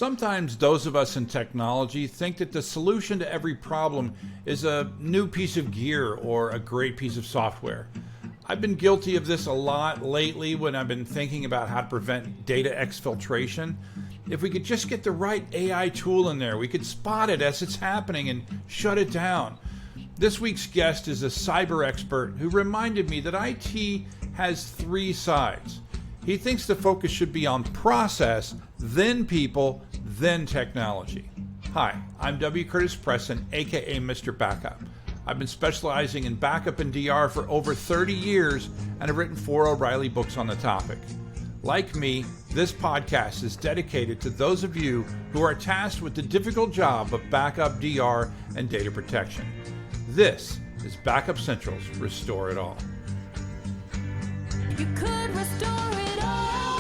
Sometimes those of us in technology think that the solution to every problem is a new piece of gear or a great piece of software. I've been guilty of this a lot lately when I've been thinking about how to prevent data exfiltration. If we could just get the right AI tool in there, we could spot it as it's happening and shut it down. This week's guest is a cyber expert who reminded me that IT has three sides. He thinks the focus should be on process, then people, then technology. Hi, I'm W. Curtis Preston, aka Mr. Backup. I've been specializing in backup and DR for over 30 years and have written 4 O'Reilly books on the topic. Like me, this podcast is dedicated to those of you who are tasked with the difficult job of backup, DR, and data protection. This is Backup Central's Restore It All. You could restore it all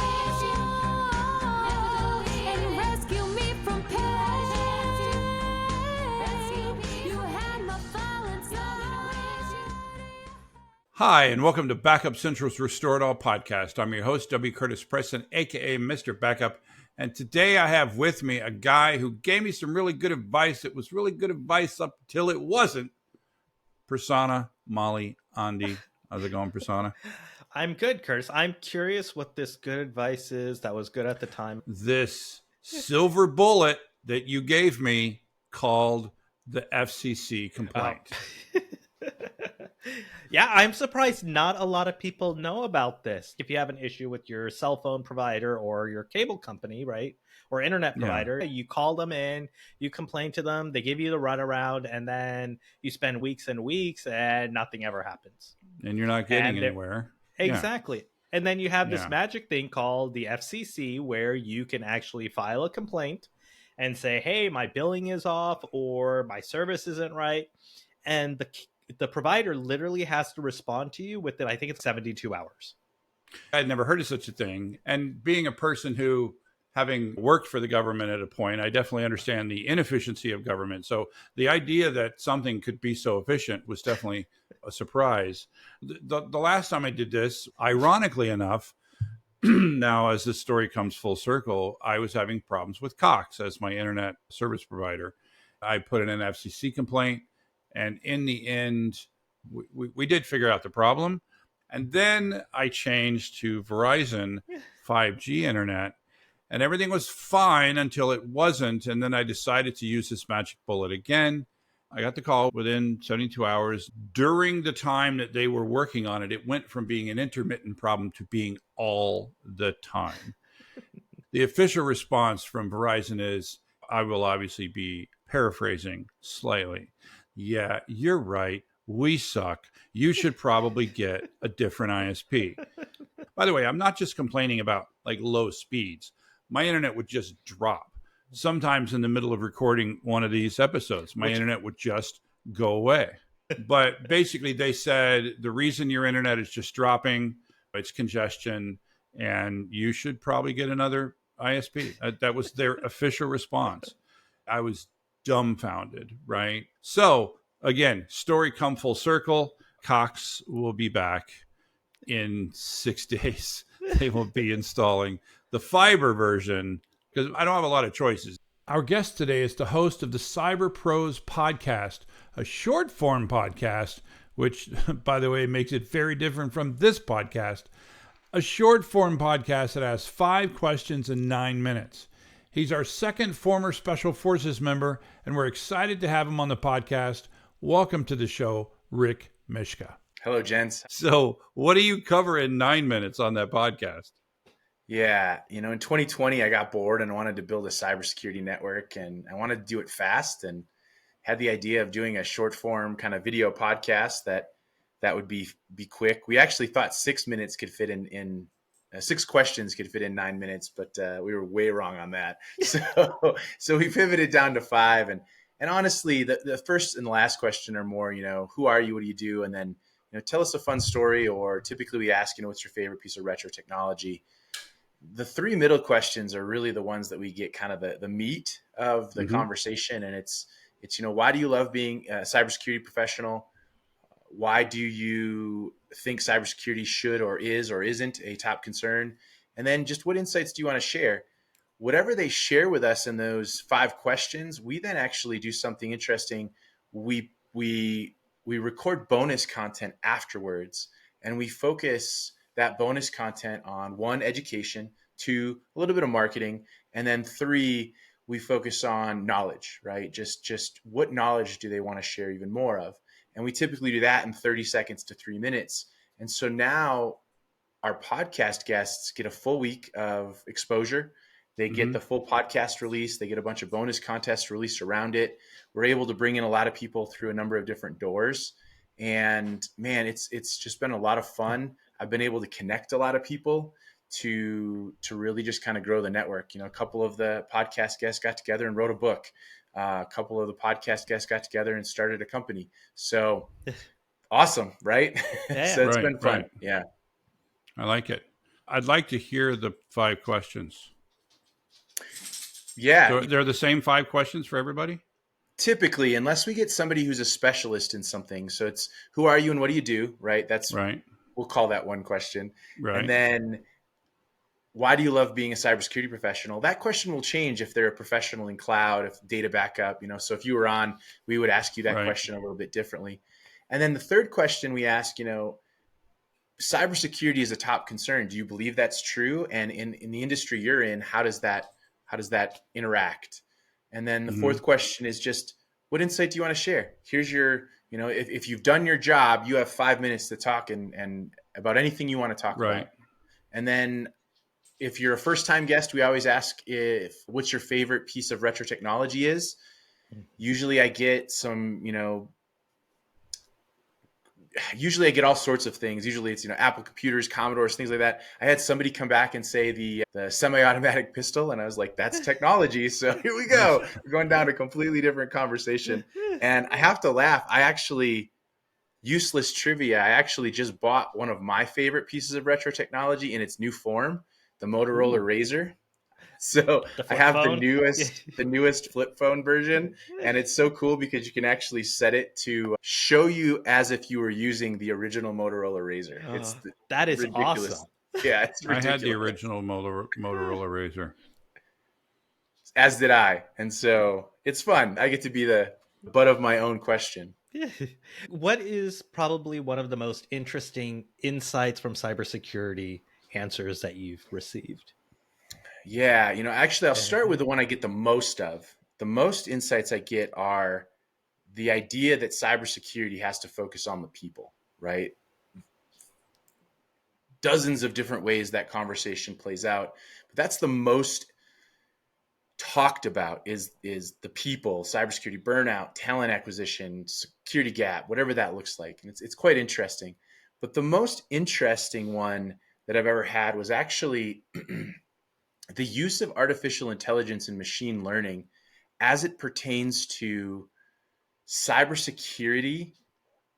and rescue me from pain. You had my file inside. Hi, and welcome to Backup Central's Restore It All podcast. I'm your host, W. Curtis Preston, aka Mr. Backup. And today I have with me a guy who gave me some really good advice. It was really good advice up till it wasn't. Prasanna Mali Andy. How's it going, Prasanna? I'm good, Curtis. I'm curious what this good advice is that was good at the time. This silver bullet that you gave me called the FCC complaint. Yeah, I'm surprised not a lot of people know about this. If you have an issue with your cell phone provider or your cable company, right, or internet provider, you call them in, you complain to them, they give you the runaround, and then you spend weeks and weeks and nothing ever happens. And you're not getting anywhere. Exactly. Yeah. And then you have this Yeah. magic thing called the FCC where you can actually file a complaint and say, hey, my billing is off or my service isn't right. And the provider literally has to respond to you within, I think it's 72 hours. I'd never heard of such a thing. And being a person who, having worked for the government at a point, I definitely understand the inefficiency of government. So the idea that something could be so efficient was definitely a surprise. The last time I did this, ironically enough, now as this story comes full circle, I was having problems with Cox as my internet service provider. I put in an FCC complaint, and in the end, we did figure out the problem. And then I changed to Verizon 5G internet, and everything was fine until it wasn't. And then I decided to use this magic bullet again. I got the call within 72 hours. During the time that they were working on it, it went from being an intermittent problem to being all the time. The official response from Verizon is, I will obviously be paraphrasing slightly. Yeah, you're right. We suck. You should probably get a different ISP. By the way, I'm not just complaining about like low speeds. My internet would just drop. Sometimes in the middle of recording one of these episodes, my internet would just go away. But basically they said the reason your internet is just dropping, it's congestion, and you should probably get another ISP. That was their official response. I was dumbfounded, right? So again, story come full circle. Cox will be back in 6 days. They will be installing the fiber version because I don't have a lot of choices. Our guest today is the host of the Cyber Pros podcast, a short form podcast, which, by the way, makes it very different from this podcast. A short form podcast that has 5 questions in 9 minutes. He's our second former Special Forces member, and we're excited to have him on the podcast. Welcome to the show, Rick Mishka. Hello, gents. So what do you cover in 9 minutes on that podcast? Yeah, in 2020, I got bored and wanted to build a cybersecurity network, and I wanted to do it fast and had the idea of doing a short form kind of video podcast that would be quick. We actually thought 6 minutes could fit in 6 questions could fit in 9 minutes, but we were way wrong on that. So we pivoted down to 5. And honestly, the first and the last question are more, who are you? What do you do? And then, tell us a fun story, or typically we ask, what's your favorite piece of retro technology? The 3 middle questions are really the ones that we get kind of the meat of the conversation. And it's, why do you love being a cybersecurity professional? Why do you think cybersecurity should or is or isn't a top concern? And then just what insights do you want to share? whatever they share with us in those 5 questions, we then actually do something interesting. We record bonus content afterwards, and we focus that bonus content on 1, education, 2, a little bit of marketing, and then 3, we focus on knowledge, right? Just what knowledge do they want to share even more of? And we typically do that in 30 seconds to 3 minutes. And so now our podcast guests get a full week of exposure. They get the full podcast release. They get a bunch of bonus contests released around it. We're able to bring in a lot of people through a number of different doors. And man, it's just been a lot of fun. I've been able to connect a lot of people to really just kind of grow the network. You know, a couple of the podcast guests got together and wrote a book. A couple of the podcast guests got together and started a company. So awesome, right? Yeah. So it's Right, been fun. right. Yeah. I like it. I'd like to hear the 5 questions. Yeah. So they're the same 5 questions for everybody? Typically, unless we get somebody who's a specialist in something. So it's who are you and what do you do, right? Right. We'll call that one question. Right. And then why do you love being a cybersecurity professional? That question will change if they're a professional in cloud, if data backup, you know, so if you were on, we would ask you that Right. question a little bit differently. And then the third question we ask, you know, cybersecurity is a top concern. Do you believe that's true? And in the industry you're in, how does that interact? And then the fourth question is just, what insight do you want to share? Here's your, you know, if you've done your job, you have 5 minutes to talk and about anything you want to talk Right. about. And then if you're a first time guest, we always ask what's your favorite piece of retro technology is. Usually I get some, you know, usually I get all sorts of things. Usually it's, you know, Apple computers, Commodores, things like that. I had somebody come back and say the semi-automatic pistol, and I was like, that's technology. So here we go. We're going down a completely different conversation. And I have to laugh. Useless trivia. I actually just bought one of my favorite pieces of retro technology in its new form, the Motorola Razr. So The I flip have phone? the newest flip phone version, and it's so cool because you can actually set it to show you as if you were using the original Motorola Razr. It's That is ridiculous. awesome. Yeah, it's I ridiculous. had the original Motorola Razr. As did I, and so it's fun. I get to be the butt of my own question. What is probably one of the most interesting insights from cybersecurity answers that you've received? Yeah, you know, actually, I'll start with the one I get the most of. The most insights I get are the idea that cybersecurity has to focus on the people, right? Dozens of different ways that conversation plays out, but that's the most talked about is the people, cybersecurity burnout, talent acquisition, security gap, whatever that looks like. And it's quite interesting. But the most interesting one that I've ever had was actually the use of artificial intelligence and machine learning as it pertains to cybersecurity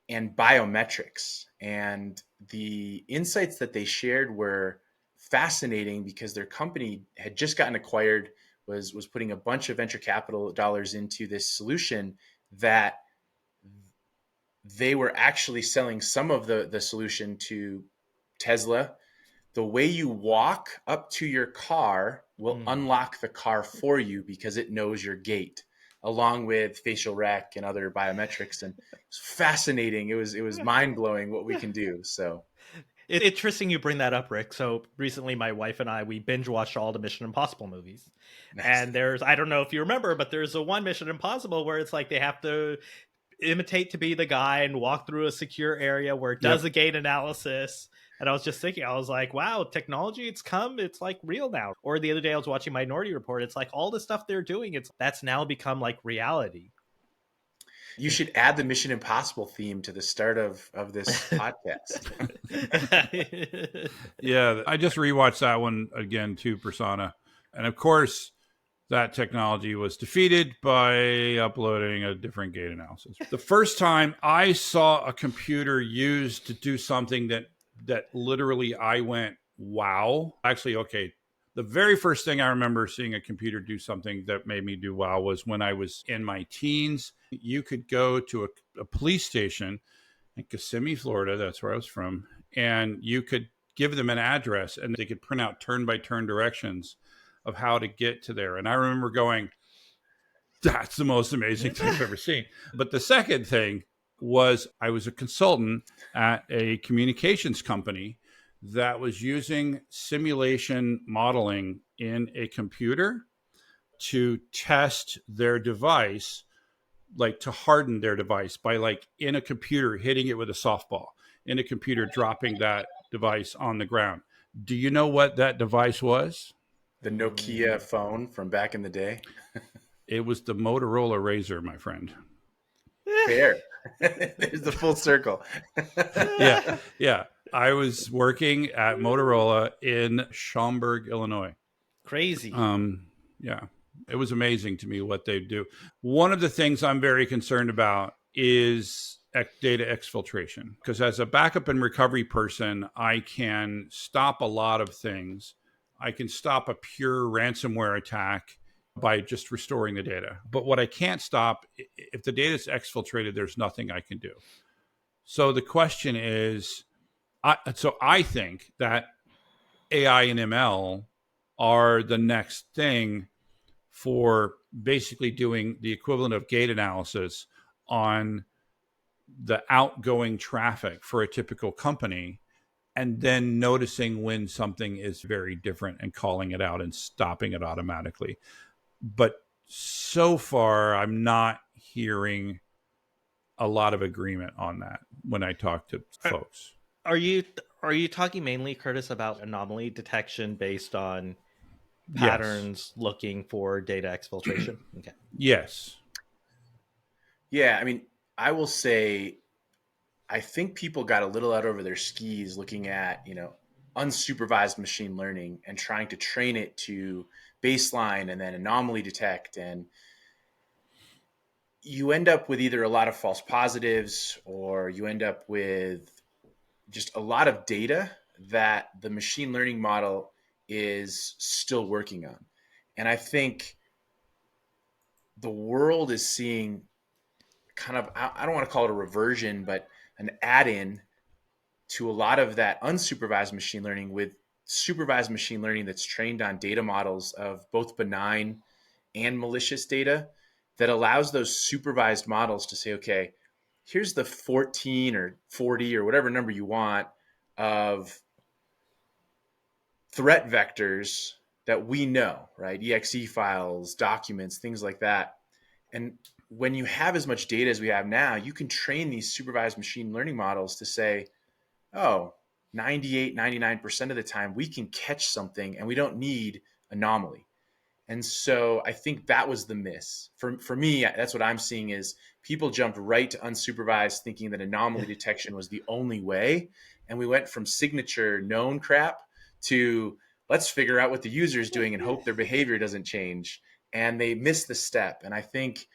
and biometrics. And the insights that they shared were fascinating because their company had just gotten acquired, was putting a bunch of venture capital dollars into this solution that they were actually selling some of the solution to Tesla. The way you walk up to your car will unlock the car for you because it knows your gait, along with facial rec and other biometrics. And it's fascinating. It was mind blowing what we can do. So It's interesting you bring that up, Rick. So recently, my wife and I, we binge watched all the Mission Impossible movies. nice. And there's, I don't know if you remember, but there's a one Mission Impossible where it's like they have to imitate to be the guy and walk through a secure area where it does a gait analysis. And I was just thinking, I was like, wow, technology, it's come, it's like real now. Or the other day I was watching Minority Report. It's like all the stuff they're doing, that's now become like reality. You should add the Mission Impossible theme to the start of this podcast. Yeah, I just rewatched that one again too, Persona. And of course, that technology was defeated by uploading a different gait analysis. The first time I saw a computer used to do something that literally I went, wow. Actually, okay. The very first thing I remember seeing a computer do something that made me do wow was when I was in my teens. You could go to a police station in Kissimmee, Florida. That's where I was from. And you could give them an address and they could print out turn-by-turn directions of how to get to there. And I remember going, that's the most amazing thing I've ever seen. But the second thing was I was a consultant at a communications company that was using simulation modeling in a computer to test their device, like to harden their device by, like, in a computer hitting it with a softball, in a computer dropping that device on the ground. Do you know what that device was? The Nokia phone from back in the day. It was the Motorola Razr, my friend. Fair. There's the full circle. Yeah, yeah. I was working at Motorola in Schaumburg, Illinois. Crazy. Yeah, it was amazing to me what they do. One of the things I'm very concerned about is data exfiltration, because as a backup and recovery person, I can stop a lot of things. I can stop a pure ransomware attack by just restoring the data. But what I can't stop, if the data is exfiltrated, there's nothing I can do. So the question is, I think that AI and ML are the next thing for basically doing the equivalent of gate analysis on the outgoing traffic for a typical company, and then noticing when something is very different and calling it out and stopping it automatically. But so far, I'm not hearing a lot of agreement on that when I talk to folks. Are you talking mainly, Curtis, about anomaly detection based on patterns looking for data exfiltration? Okay. Yes. Yeah, I mean, I will say, I think people got a little out over their skis looking at, unsupervised machine learning and trying to train it to baseline and then anomaly detect. And you end up with either a lot of false positives, or you end up with just a lot of data that the machine learning model is still working on. And I think the world is seeing kind of, I don't want to call it a reversion, but an add-in to a lot of that unsupervised machine learning with supervised machine learning that's trained on data models of both benign and malicious data, that allows those supervised models to say, okay, here's the 14 or 40 or whatever number you want of threat vectors that we know, right? EXE files, documents, things like that. And when you have as much data as we have now, you can train these supervised machine learning models to say, oh, 98, 99% of the time we can catch something and we don't need anomaly. And so I think that was the miss. For me, that's what I'm seeing is people jumped right to unsupervised thinking that anomaly detection was the only way. And we went from signature known crap to let's figure out what the user is doing and hope their behavior doesn't change. And they missed the step. And I think,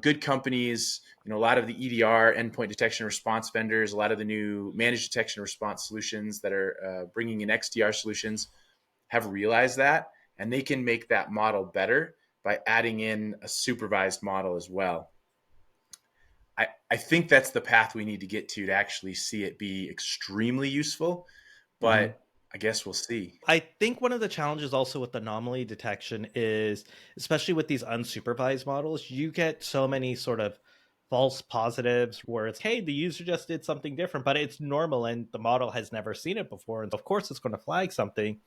good companies, a lot of the EDR, endpoint detection response vendors, a lot of the new managed detection response solutions that are bringing in XDR solutions have realized that. And they can make that model better by adding in a supervised model as well. I think that's the path we need to get to actually see it be extremely useful, but I guess we'll see. I think one of the challenges also with anomaly detection is, especially with these unsupervised models, you get so many sort of false positives where it's, hey, the user just did something different, but it's normal and the model has never seen it before. And of course, it's going to flag something.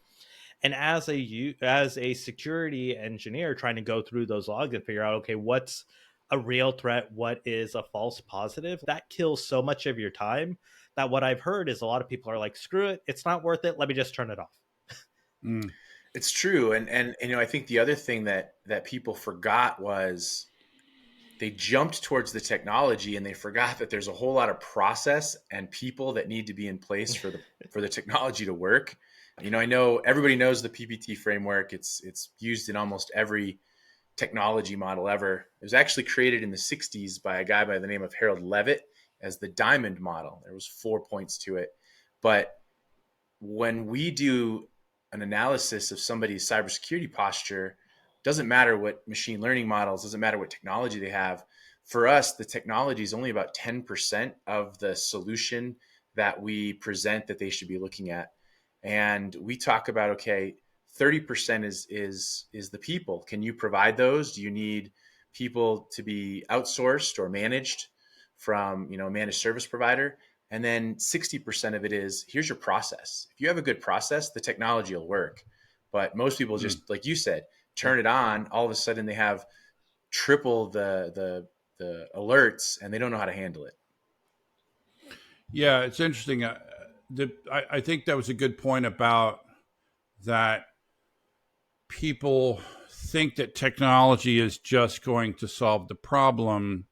And as a security engineer trying to go through those logs and figure out, okay, what's a real threat, what is a false positive, that kills so much of your time that what I've heard is a lot of people are like, screw it, it's not worth it, let me just turn it off. It's true. And I think the other thing that people forgot was they jumped towards the technology and they forgot that there's a whole lot of process and people that need to be in place for the technology to work. I know everybody knows the PPT framework. It's used in almost every technology model ever. It was actually created in the 60s by a guy by the name of Harold Levitt as the Diamond model. There was 4 points to it. But when we do an analysis of somebody's cybersecurity posture, doesn't matter what machine learning models, doesn't matter what technology they have. For us, the technology is only about 10% of the solution that we present that they should be looking at. And we talk about, okay, 30% is the people. Can you provide those? Do you need people to be outsourced or managed from, a managed service provider? And then 60% of it is, here's your process. If you have a good process, the technology will work. But most people just, like you said, turn it on. All of a sudden they have triple the alerts and they don't know how to handle it. Yeah, it's interesting. I think that was a good point about that. People think that technology is just going to solve the problem,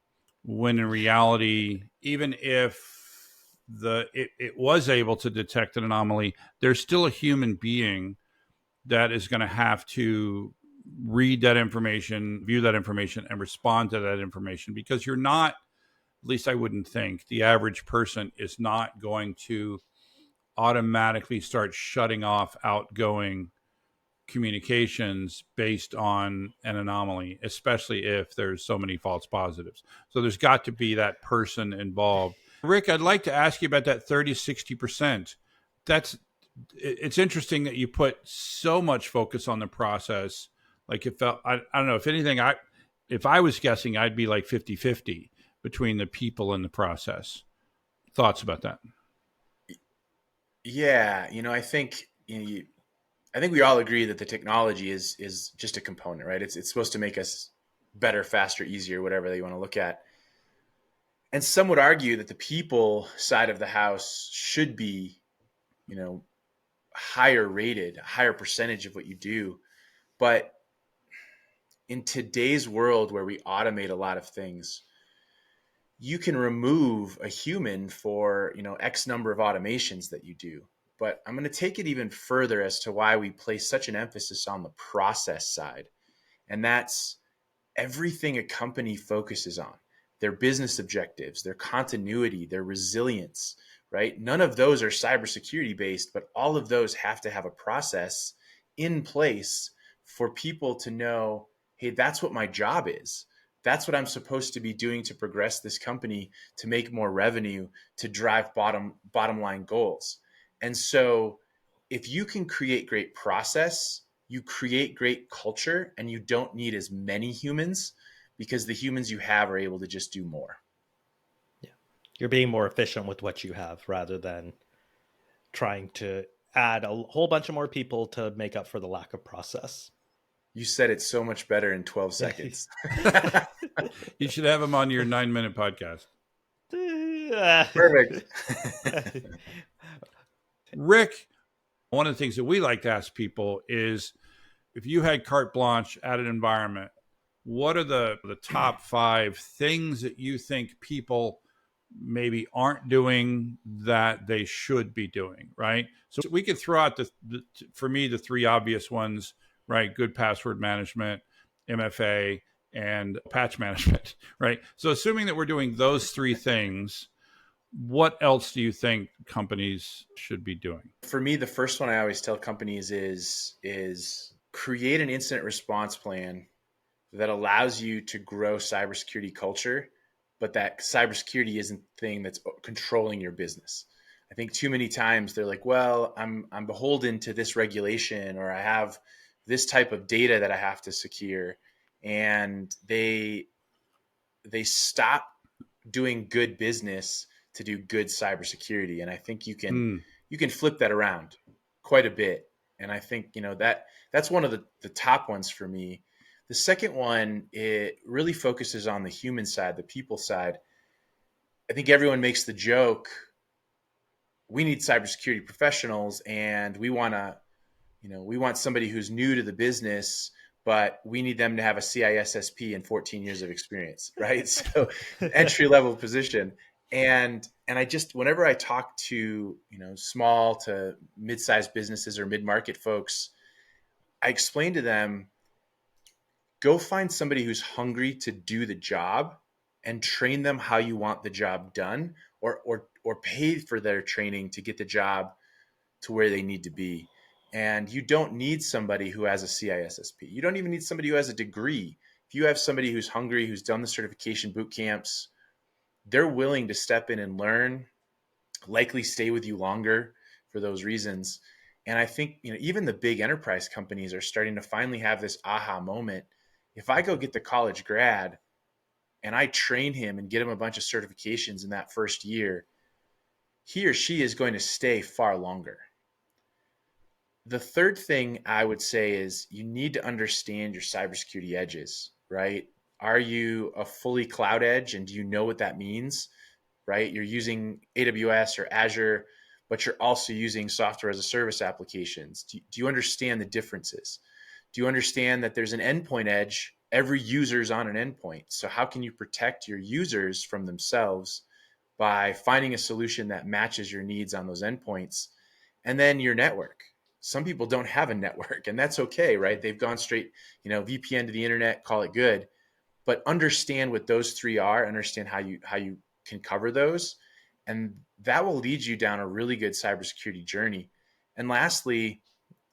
when in reality, even if it was able to detect an anomaly, there's still a human being that is going to have to read that information, view that information, and respond to that information, because you're not, at least I wouldn't think, the average person is not going to automatically start shutting off outgoing communications based on an anomaly, especially if there's so many false positives. So there's got to be that person involved. Rick, I'd like to ask you about that 30-60%. It's interesting that you put so much focus on the process. Like, I don't know, if anything, if I was guessing, I'd be like 50-50 between the people and the process. Thoughts about that? Yeah, I think we all agree that the technology is just a component, right? It's supposed to make us better, faster, easier, whatever they want to look at. And some would argue that the people side of the house should be, higher rated, a higher percentage of what you do. But in today's world where we automate a lot of things, you can remove a human for, X number of automations that you do. But I'm going to take it even further as to why we place such an emphasis on the process side. And that's everything a company focuses on: their business objectives, their continuity, their resilience, right? None of those are cybersecurity based, but all of those have to have a process in place for people to know, hey, that's what my job is. That's what I'm supposed to be doing to progress this company, to make more revenue, to drive bottom line goals. And so if you can create great process, you create great culture, and you don't need as many humans, because the humans you have are able to just do more. Yeah. You're being more efficient with what you have rather than trying to add a whole bunch of more people to make up for the lack of process. You said it so much better in 12 seconds. You should have him on your 9-minute podcast. Perfect. Rick, one of the things that we like to ask people is, if you had carte blanche at an environment, what are the top 5 things that you think people maybe aren't doing that they should be doing, right? So we could throw out for me, the 3 obvious ones, right? Good password management, MFA, and patch management, right? So assuming that we're doing those 3 things, what else do you think companies should be doing? For me, the first one I always tell companies is create an incident response plan that allows you to grow cybersecurity culture, but that cybersecurity isn't the thing that's controlling your business. I think too many times they're like, well, I'm beholden to this regulation, or I have this type of data that I have to secure, and they stop doing good business to do good cybersecurity. And I think you can flip that around quite a bit. And I think, that's one of the top ones for me. The second one, it really focuses on the human side, the people side. I think everyone makes the joke, we need cybersecurity professionals, and we want somebody who's new to the business, but we need them to have a CISSP and 14 years of experience, right? So entry level position. And I just, whenever I talk to, small to mid-sized businesses or mid-market folks, I explain to them, go find somebody who's hungry to do the job and train them how you want the job done, or pay for their training to get the job to where they need to be. And you don't need somebody who has a CISSP. You don't even need somebody who has a degree. If you have somebody who's hungry, who's done the certification boot camps, they're willing to step in and learn, likely stay with you longer for those reasons. And I think, even the big enterprise companies are starting to finally have this aha moment. If I go get the college grad and I train him and get him a bunch of certifications in that first year, he or she is going to stay far longer. The third thing I would say is you need to understand your cybersecurity edges, right? Are you a fully cloud edge, and do you know what that means, right? You're using AWS or Azure, but you're also using software as a service applications. Do you understand the differences? Do you understand that there's an endpoint edge? Every user's on an endpoint. So how can you protect your users from themselves by finding a solution that matches your needs on those endpoints? And then your network. Some people don't have a network, and that's okay, right? They've gone straight, VPN to the internet, call it good. But understand what those three are, understand how you can cover those, and that will lead you down a really good cybersecurity journey. And lastly,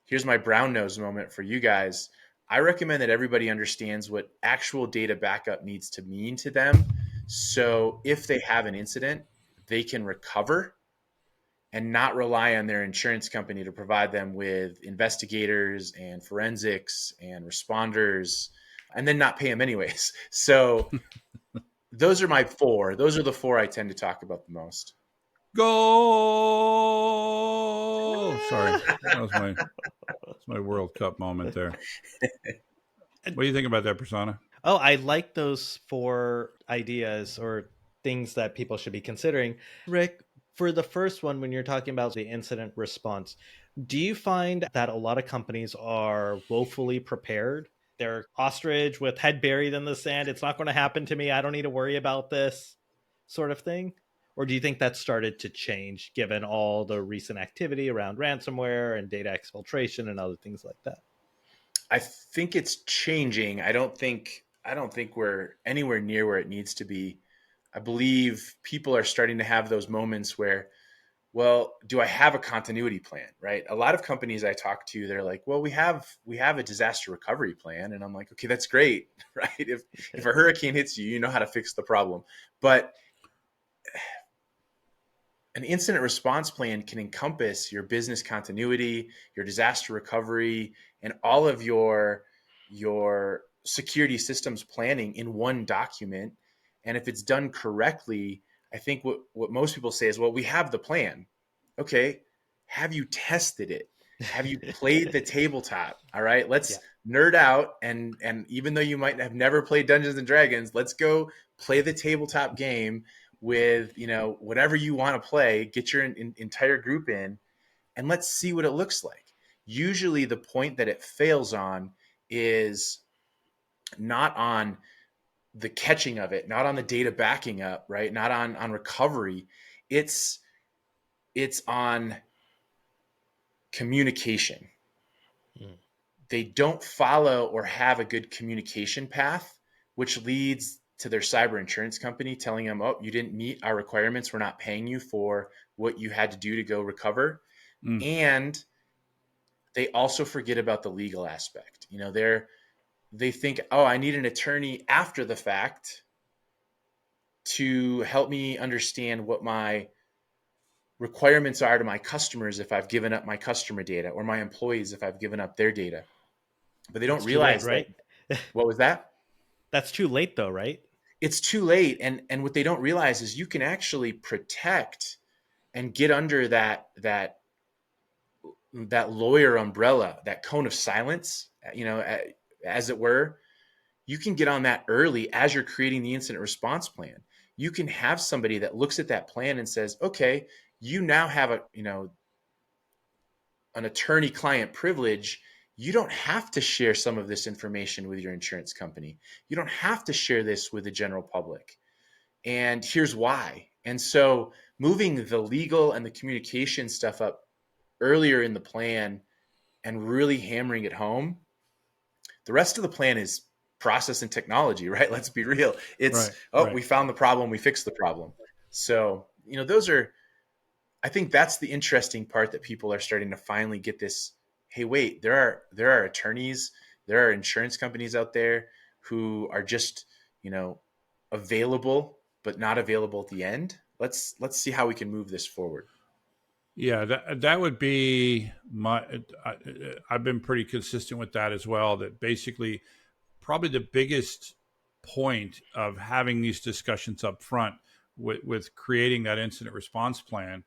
here's my brown nose moment for you guys. I recommend that everybody understands what actual data backup needs to mean to them. So if they have an incident, they can recover and not rely on their insurance company to provide them with investigators and forensics and responders, and then not pay them anyways. So those are my four. Those are the four I tend to talk about the most. Goal. Sorry, that's my World Cup moment there. What do you think about that, Prasanna? Oh, I like those 4 ideas or things that people should be considering. Rick, for the first one, when you're talking about the incident response, do you find that a lot of companies are woefully prepared? They're ostrich with head buried in the sand. It's not going to happen to me. I don't need to worry about this sort of thing. Or do you think that started to change given all the recent activity around ransomware and data exfiltration and other things like that? I think it's changing. I don't think we're anywhere near where it needs to be. I believe people are starting to have those moments where, well, do I have a continuity plan, right? A lot of companies I talk to, they're like, well, we have a disaster recovery plan. And I'm like, okay, that's great, right? If a hurricane hits you, you know how to fix the problem. But an incident response plan can encompass your business continuity, your disaster recovery, and all of your security systems planning in one document. And if it's done correctly, I think what most people say is, well, we have the plan. Okay, have you tested it? Have you played the tabletop? All right, let's nerd out, and even though you might have never played Dungeons and Dragons, let's go play the tabletop game with whatever you want to play. Get your entire group in, and let's see what it looks like. Usually the point that it fails on is not on the catching of it, not on the data backing up, right? Not on recovery. It's on communication. They don't follow or have a good communication path, which leads to their cyber insurance company telling them, oh, you didn't meet our requirements. We're not paying you for what you had to do to go recover. And they also forget about the legal aspect. They think, oh, I need an attorney after the fact to help me understand what my requirements are to my customers if I've given up my customer data, or my employees if I've given up their data. But they don't realize, right? What was that? That's too late though, right? It's too late. And what they don't realize is you can actually protect and get under that lawyer umbrella, that cone of silence, as it were. You can get on that early as you're creating the incident response plan. You can have somebody that looks at that plan and says, okay, you now have an attorney-client privilege. You don't have to share some of this information with your insurance company. You don't have to share this with the general public. And here's why. And so moving the legal and the communication stuff up earlier in the plan and really hammering it home, the rest of the plan is process and technology, right? Let's be real. It's, right. We found the problem, we fixed the problem. So, I think that's the interesting part, that people are starting to finally get this. Hey, wait, there are attorneys, there are insurance companies out there who are just, available, but not available at the end. Let's see how we can move this forward. Yeah, that would be my. I've been pretty consistent with that as well. That basically, probably the biggest point of having these discussions up front with creating that incident response plan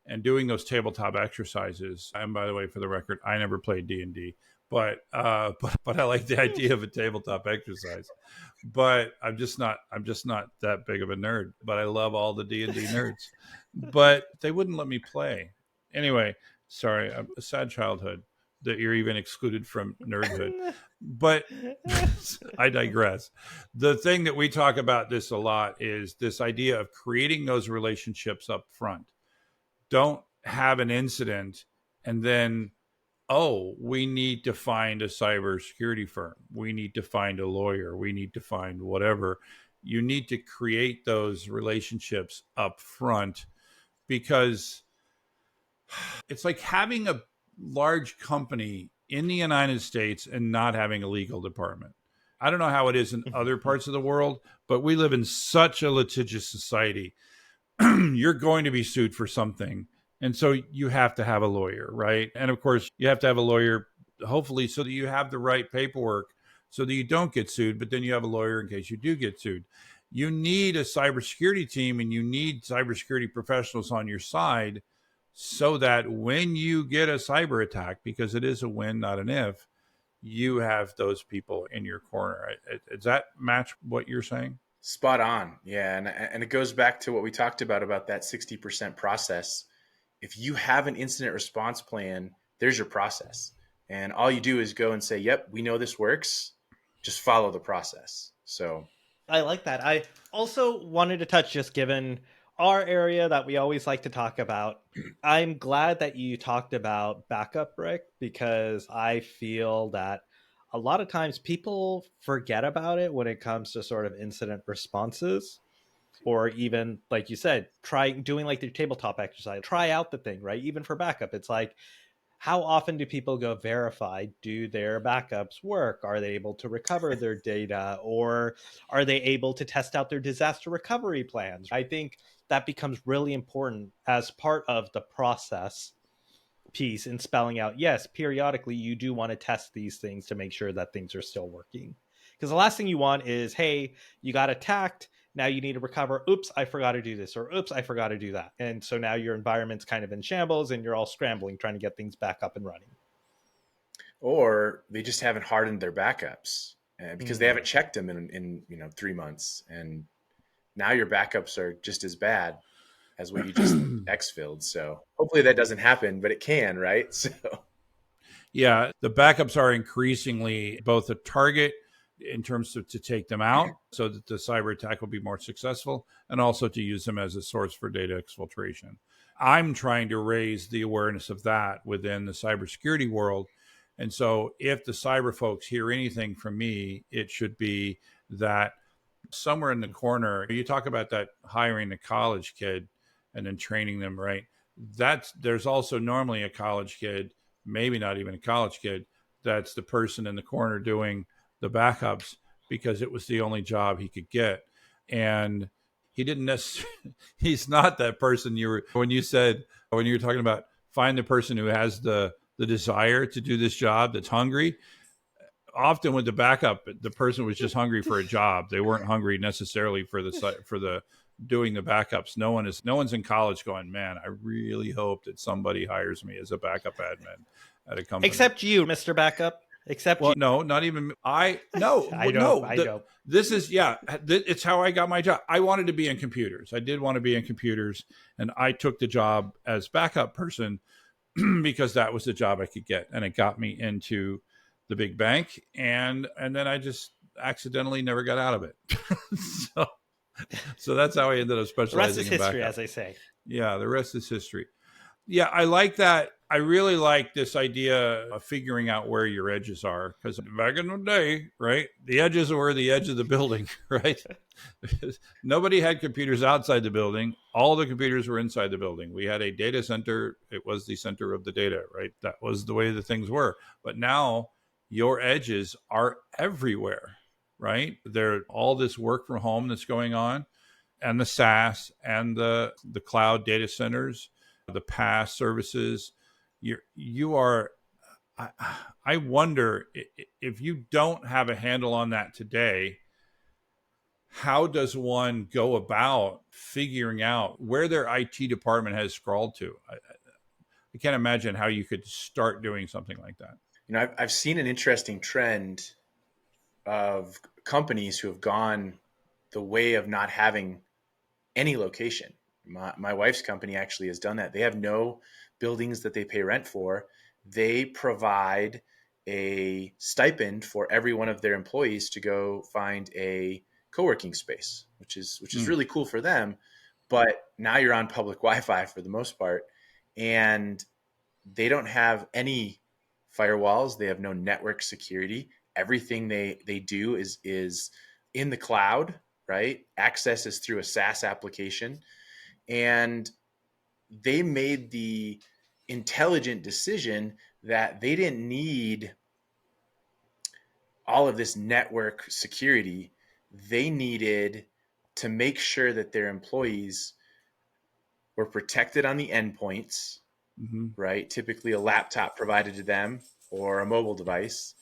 and doing those tabletop exercises. And by the way, for the record, I never played D&D, but I like the idea of a tabletop exercise. But I'm just not that big of a nerd. But I love all the D&D nerds. But they wouldn't let me play. Anyway, sorry, a sad childhood that you're even excluded from nerdhood. But I digress. The thing that we talk about this a lot is this idea of creating those relationships up front. Don't have an incident and then, oh, we need to find a cybersecurity firm. We need to find a lawyer. We need to find whatever. You need to create those relationships up front, because it's like having a large company in the United States and not having a legal department. I don't know how it is in other parts of the world, but we live in such a litigious society. You're going to be sued for something. And so you have to have a lawyer, right? And of course, you have to have a lawyer, hopefully, so that you have the right paperwork so that you don't get sued, but then you have a lawyer in case you do get sued. You need a cybersecurity team and you need cybersecurity professionals on your side so that when you get a cyber attack, because it is a when, not an if, you have those people in your corner. Does that match what you're saying? Spot on. Yeah. And it goes back to what we talked about that 60% process. If you have an incident response plan, there's your process. And all you do is go and say, yep, we know this works. Just follow the process. So I like that. I also wanted to touch, just given our area that we always like to talk about. I'm glad that you talked about backup, Rick, because I feel that a lot of times people forget about it when it comes to sort of incident responses, or even, like you said, try doing like the tabletop exercise, try out the thing, right? Even for backup, it's like, how often do people go verify? Do their backups work? Are they able to recover their data? Or are they able to test out their disaster recovery plans? I think that becomes really important as part of the process piece in spelling out, yes, periodically you do want to test these things to make sure that things are still working. Because the last thing you want is, hey, you got attacked, now you need to recover. Oops, I forgot to do this, or oops, I forgot to do that. And so now your environment's kind of in shambles and you're all scrambling trying to get things back up and running. Or they just haven't hardened their backups because they haven't checked them in 3 months. And now your backups are just as bad as what you just exfilled. So hopefully that doesn't happen, but it can, right? So Yeah, the backups are increasingly both a target in terms of to take them out so that the cyber attack will be more successful, and also to use them as a source for data exfiltration. I'm trying to raise the awareness of that within the cybersecurity world. And so if the cyber folks hear anything from me, it should be that somewhere in the corner, you talk about that hiring a college kid and then training them, right? There's also normally a college kid, maybe not even a college kid, that's the person in the corner doing the backups because it was the only job he could get. And he didn't necessarily, he's not that person when you were talking about find the person who has the desire to do this job, that's hungry. Often with the backup, the person was just hungry for a job. They weren't hungry necessarily for the doing the backups. No one's in college going, man, I really hope that somebody hires me as a backup admin at a company. Except you, Mr. Backup. Except you. No, not even I know. This is it's how I got my job. I wanted to be in computers. I did want to be in computers, and I took the job as backup person because that was the job I could get, and it got me into the big bank, and then I just accidentally never got out of it. So that's how I ended up specializing in backup. The rest is history, backup. as they say. Yeah, the rest is history. Yeah, I like that. I really like this idea of figuring out where your edges are, because back in the day, right, the edges were the edge of the building, right? Nobody had computers outside the building. All the computers were inside the building. We had a data center. It was the center of the data, right? That was the way the things were. But now your edges are everywhere, right? There, all this work from home that's going on, and the SaaS and the cloud data centers. the PaaS services. You are. I wonder if you don't have a handle on that today, how does one go about figuring out where their IT department has scrawled to? I can't imagine how you could start doing something like that. I've seen an interesting trend of companies who have gone the way of not having any location. My wife's company actually has done that. They have no buildings that they pay rent for. They provide a stipend for every one of their employees to go find a co-working space, which is really cool for them. But now you're on public Wi-Fi for the most part, and they don't have any firewalls. They have no network security. Everything they do is in the cloud, right? Access is through a SaaS application. And they made the intelligent decision that they didn't need all of this network security. They needed to make sure that their employees were protected on the endpoints, right? Typically a laptop provided to them or a mobile device.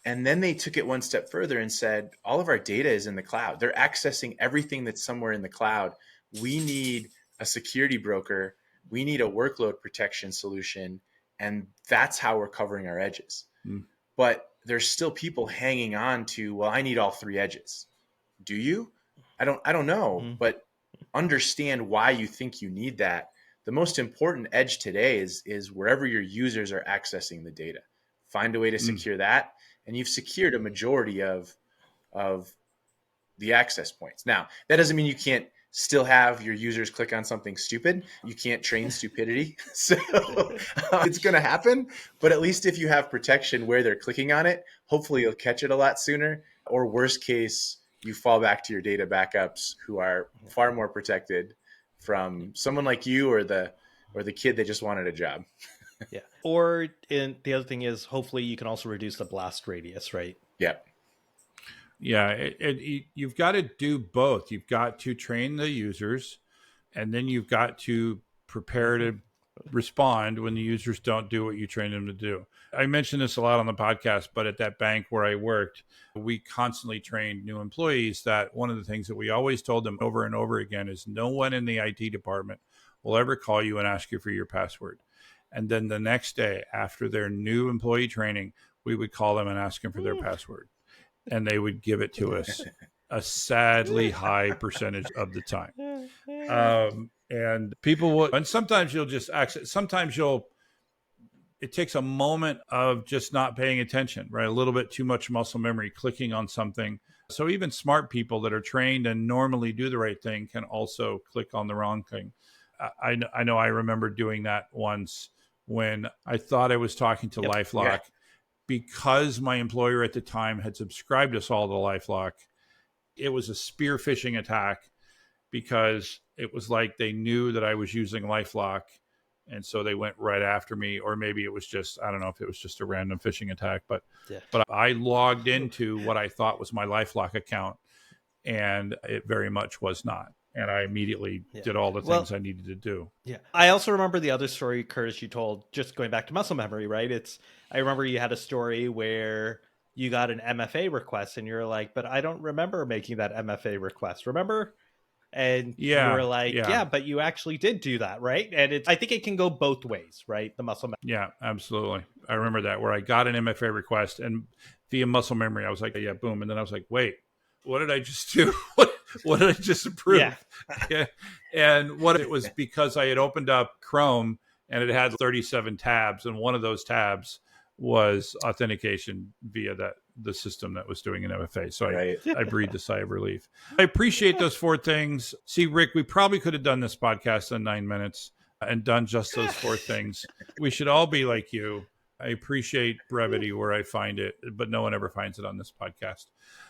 And then they took it one step further and said, all of our data is in the cloud. They're accessing everything that's somewhere in the cloud. We need a security broker. We need a workload protection solution. And that's how we're covering our edges. But there's still people hanging on to, well, I need all three edges. Do you? I don't know, but understand why you think you need that. The most important edge today is wherever your users are accessing the data. Find a way to secure that, and you've secured a majority of the access points. Now, that doesn't mean you can't still have your users click on something stupid. You can't train stupidity. So it's going to happen. But at least if you have protection where they're clicking on it, hopefully you'll catch it a lot sooner. Or worst case, you fall back to your data backups who are far more protected from someone like you or the kid that just wanted a job. Yeah. Or the other thing is, hopefully you can also reduce the blast radius, right? Yeah. Yeah, you've got to do both. You've got to train the users, and then you've got to prepare to respond when the users don't do what you train them to do. I mentioned this a lot on the podcast, but at that bank where I worked, we constantly trained new employees that one of the things that we always told them over and over again is no one in the IT department will ever call you and ask you for your password. And then the next day after their new employee training, we would call them and ask them for their password. And they would give it to us a sadly high percentage of the time. And people will, and sometimes you'll just access, sometimes it takes a moment of just not paying attention, right? A little bit too much muscle memory, clicking on something. So even smart people that are trained and normally do the right thing can also click on the wrong thing. I know I remember doing that once when I thought I was talking to LifeLock. Yeah. Because my employer at the time had subscribed us all to LifeLock, it was a spear phishing attack because it was like they knew that I was using LifeLock. And so they went right after me, or maybe it was just, I don't know if it was just a random phishing attack, but I logged into what I thought was my LifeLock account, and it very much was not. And I immediately did all the things I needed to do. Yeah. I also remember the other story, Curtis, you told, just going back to muscle memory, right? I remember you had a story where you got an MFA request and you're like, but I don't remember making that MFA request. Remember? And you were like, yeah, but you actually did do that, right? And I think it can go both ways, right? The muscle memory. Yeah, absolutely. I remember that, where I got an MFA request and via muscle memory, I was like, yeah, boom. And then I was like, wait, what did I just do? What did I just approve? Yeah. And what it was, because I had opened up Chrome and it had 37 tabs, and one of those tabs was authentication via the system that was doing an MFA. So I breathed a sigh of relief. I appreciate those 4 things. See, Rick, we probably could have done this podcast in 9 minutes and done just those 4 things. We should all be like you. I appreciate brevity where I find it, but no one ever finds it on this podcast.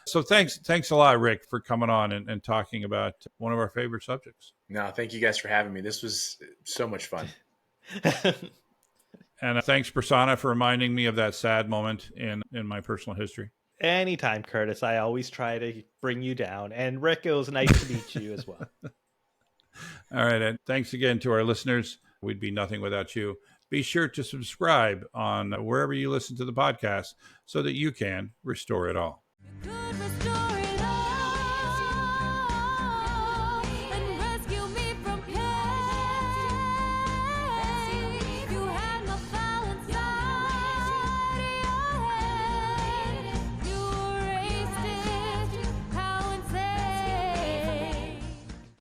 So thanks a lot, Rick, for coming on and talking about one of our favorite subjects. No, thank you guys for having me. This was so much fun. And thanks, Prasanna, for reminding me of that sad moment in my personal history. Anytime, Curtis. I always try to bring you down. And Rick, it was nice to meet you as well. All right. And thanks again to our listeners. We'd be nothing without you. Be sure to subscribe on wherever you listen to the podcast so that you can restore it all. Good